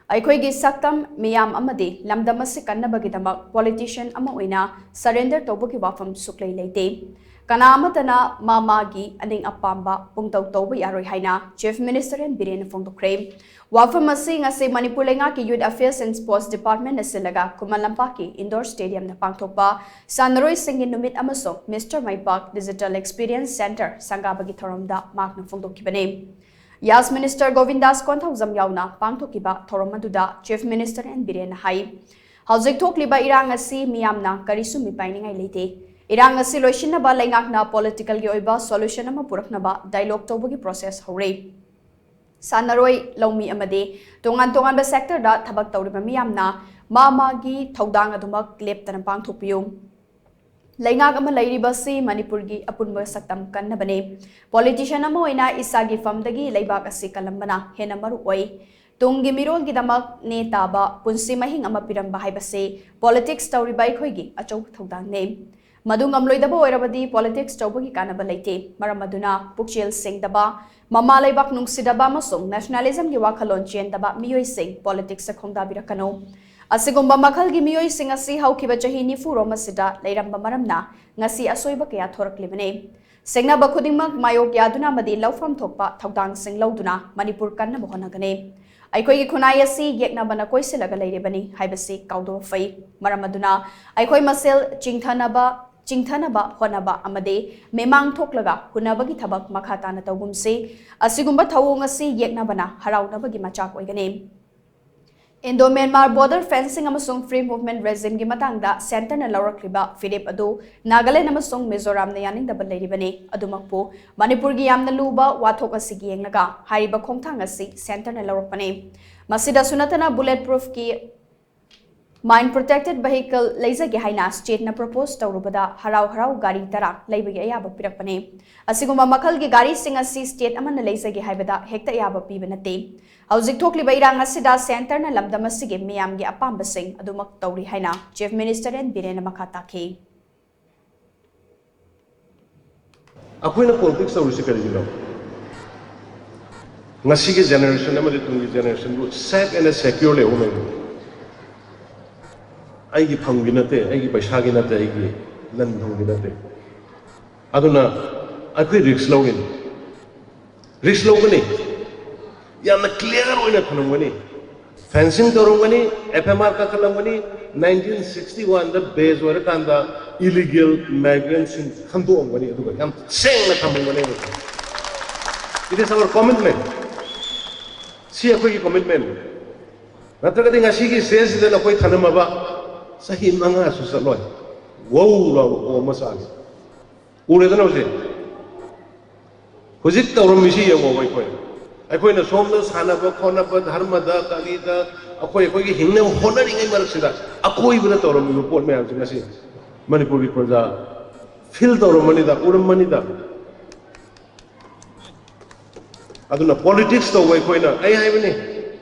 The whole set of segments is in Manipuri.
Eikhoigi Shaktam MEEYAM AMADI Lamdam Asi Kannaba Damak politician Oina surrender Toubagi WAPHAM Shuklei Leite KANA AMATTANA MA-MAGI ANING-APAMBA PANGTOU YAROI HAINA Chief Minister and BIREN PHONGDOKKHRE WAPHAM Asi ngasi Manipuri ki Youth Affairs and Sports Department asilaga Lamdam Indoor Stadium na pangthokpa sanaroi singin numit amasong Mr. Maipak Digital Experience Center Sangabagi Thoromda Mark na phongdokkibane. Yas Minister Govindas Konthauzam yauna pangthokiba Thoromaduda Chief Minister and BIREN hai Hauzik thokliba irang asi miyamna karisu mipainingai leite irang asi loisinaba laingakna political gi oiba solution ama puraknaba dialogue tobagi process hore Sanaroi Lomi Amade, Tongan ba sector da Tabak Tauriba Miyamna, Ma-MAGI Thaudang Damak Leptan Pangthopium. Laingak ama Lairibasi, Manipuri Apunba Shaktam Kannabane, Politician Oina Isagi Famdagi, Laibak Asi Kalambana, Henamaru Oi, Tungi Mirol Gidamak, Ne Taba, Punsi Mahing Amapiram Bahibase, Politics Tauriba Eikhoigi, a choke Thaudang name. Madungam Loidabo Erabadi, Politics Toubagi Kanaba Leite, Maramaduna, Pukchil Singh Daba, Mama Laibak Nungsidaba Masung, Nationalism Giwakalon Chen Daba Miyoi Singh, Politics sa Khongdabirakano. Asigumba Makalgi Miyoi Singh Asi Hau Kibajahi Nifuro Masida, Lairamba Maramna, Ngasi Asoiba Kaya Thorak Libane. Singna Bakudimag Mayok Yaduna Madi Laufam Thokpa, Thaudang Singh Lauduna, Manipur Kanna Bohonagane. Eikhoigi Khunayasi Yekna Banakoi Silaga Lairibani, Haibasi Kaudo Fai, Maramaduna, Eikhoi Masel Chingthanaba Honaba Amade, Memang Toklaga, Hunabagi Tabak Makatana Taugumse, Asigumba Taungasi Yeknabana, Haraunabagi Machak Oigane. Indo-Myanmar border fencing amasung free movement regime gi matangda center na laurakliba Philip adu Nagaland amasung Mizoram na yaning dabal leiribane adumakpo Manipur gi yamna luba wathok asigi yengnaga hariba khongthang asi center na laurakpane masida sunatana bulletproof ki Mine protected vehicle leizagi haina state na propose tawrubada harau gari tara leibagi ayaba pirakpane asiguma makal gi gari sing asi state amana leizagi haibada hekta ayaba pibanate hauzik thokliba irang asida center na lamdam asigi MEEYAM gi apamba sing adumak tawri haina Chief Minister and BIREN makata ke akoina politics tawrisi karigino ngasigi generation amadi tungi generation bu safe and secure le umai Aigi Pangginate, Aigi Bashaginate, Aigi Landonginate. Aduna, I quit Rick Slogan. Rick Slogani. Yana clear winner Kanamani. Fencing Toromani, FMR Kalamani, 1961, the base were the illegal migrants in Kanduamani. I'm saying that it is our commitment. See a quick commitment. Natagating Ashiki says that a quick Kanamaba. Sahi manga susaloi. Wow, o masali. Uredan ose. Hujik tawramishi yang mo koi. Akoi na somna sanaba khonaba dharmada kalida akoi ki hingna honari ngai maraksida. Akoi bina tawrami report me amsi ngasi. Manipuri praja fil tawramani da uramani da. Aduna politics to wai koi na ai bani.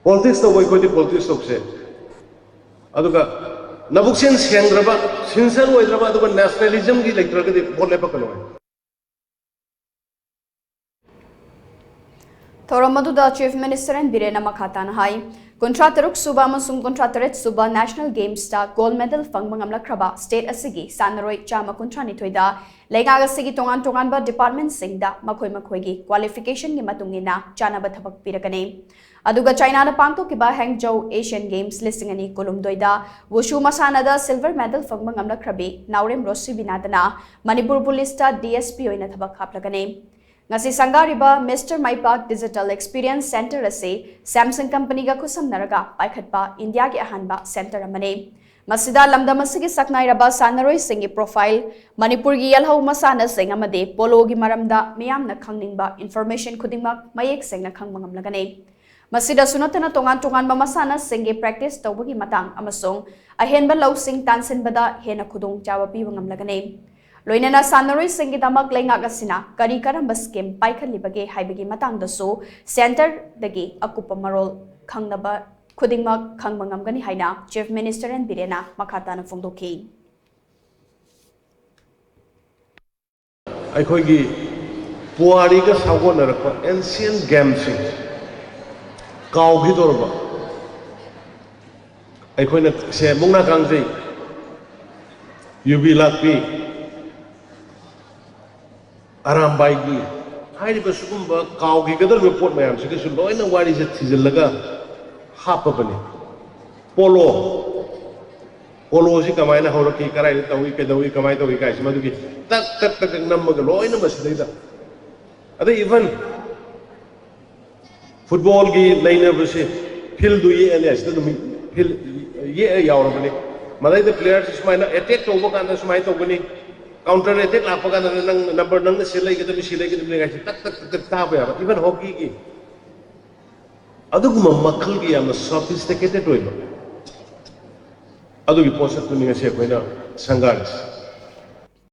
Politics to wai koi di politics to se. Aduga Nabuksen Siangraba, Sincere Wadraba, the nationalism, the electric Polepakano. Thoromaduda Chief Minister and BIREN makatan hai. Contractoruk Suba Masung Contractorate Suba National Games Star Gold Medal Fangmangamla Kraba State Asigi, Sanaroi Chama Contrani Toida, Legaga Sigi Tongan Department Singda, Makoi Qualification Gimatungina, Chana Batabak Pirakane. Aduga China na pangthokiba Hangzhou Asian Games listing ani Kolumdoida Wushu Masanada silver medal fangmangamla krabi Naurem Rossi Binadana Manipur Police DSP Oina thabak haplagane ngasi sangariba Mr. Maipak Digital Experience Center ase Samsung company ga kusam naraga paikhatpa India gi ahanba center amane masida lamdam asigi saknairaba sanaroi singi profile Manipur gi yalhau masana sing amade polo gi maramda MEEYAM na khangningba information khudingmak mayek sengna khangmangamlagane Masida sunatana tongan mamasana singe practice tawbagi matang amasong ahenba lausing tansin bada hena khudong chawa piwangam lagane loinana sanaroi singi damak lenga gasina kari karamba scheme paikhalibage haibagi matang daso center dagi akupa marol khangnaba khudingmak khangmangam gani haina Chief Minister and BIREN makatana phongdokhi Eikhoigi Puari ka sagonarako ancient games Kaugi Dorba ꯑꯩꯈꯣꯏꯅ ꯁꯦ ꯃꯨꯛꯅꯥ ꯀꯥꯡꯖꯩ ꯌꯨꯕꯤ ꯂꯥꯛꯄꯤ ꯑꯔꯥꯝꯕꯥꯏꯒꯤ ꯍꯥꯏꯔꯤꯕ ꯁꯤꯒꯨꯝꯕ ꯀꯥꯎꯈꯤꯒꯗꯧꯔꯤꯕ ꯄꯣꯠ ꯃꯌꯥꯝꯁꯤꯒꯁꯨ ꯂꯣꯏꯅ ꯋꯥꯔꯤꯁꯦ ꯊꯤꯖꯤꯜꯂꯒ ꯍꯥꯞꯄꯕꯅꯤ ꯄꯣꯂꯣꯁꯤ ꯀꯃꯥꯏꯅ ꯍꯧꯔꯛꯈꯤ ꯀꯗꯥꯏꯗ ꯇꯧꯏ ꯀꯩꯗꯧꯏ ꯀꯃꯥꯏꯅ ꯇꯧꯏ ꯀꯥꯏꯁꯤ ꯃꯗꯨꯒꯤ ꯇꯛ ꯇꯛ ꯇꯛ ꯅꯝꯃꯒ ꯂꯣꯏꯅ ꯃꯁꯤꯗꯩꯗ ꯑꯗꯩ ꯏꯚꯟ ꯐꯨꯠꯕꯣꯜꯒꯤ ꯂꯩꯅꯕꯁꯦ ꯐꯤꯜꯗꯨ ꯌꯦꯛꯑꯅꯤ ꯑꯁꯤꯗ ꯑꯗꯨꯝ ꯐꯤꯜ ꯌꯦꯛꯑ ꯌꯥꯎꯔꯕꯅꯤ ꯃꯗꯩꯗ ꯄ꯭ꯂꯦꯌꯔꯁꯤ ꯁꯨꯃꯥꯏꯅ ꯑꯦꯇꯦꯛ ꯇꯧꯕ ꯀꯥꯟꯗ ꯁꯨꯃꯥꯏꯅ ꯇꯧꯒꯅꯤ ꯀꯥꯎꯟꯇꯔ ꯑꯦꯇꯦꯛ ꯂꯥꯛꯄ ꯀꯥꯟꯗ ꯅꯪ ꯅꯝꯕꯔ ꯅꯪꯅ ꯁꯤ ꯂꯩꯒꯗꯕꯅꯤ ꯁꯤ ꯂꯩꯒꯗꯕꯅꯤ ꯀꯥꯏꯁꯤ ꯇꯛ ꯇꯛ ꯇꯛ ꯇꯛ ꯇꯥꯕ ꯌꯥꯕ ꯏꯚꯟ ꯍꯣꯀꯤꯒꯤ ꯑꯗꯨꯒꯨꯝꯕ ꯃꯈꯜꯒꯤ ꯌꯥꯝꯅ ꯁꯣꯐꯤꯁꯇꯤꯀꯦꯇꯦꯗ ꯑꯣꯏꯕ ꯑꯗꯨꯒꯤ ꯄꯣꯠꯁꯛꯇꯨꯅꯤ ꯉꯁꯤ ꯑꯩꯈꯣꯏꯅ ꯁꯪꯒꯥꯔꯤꯁꯤ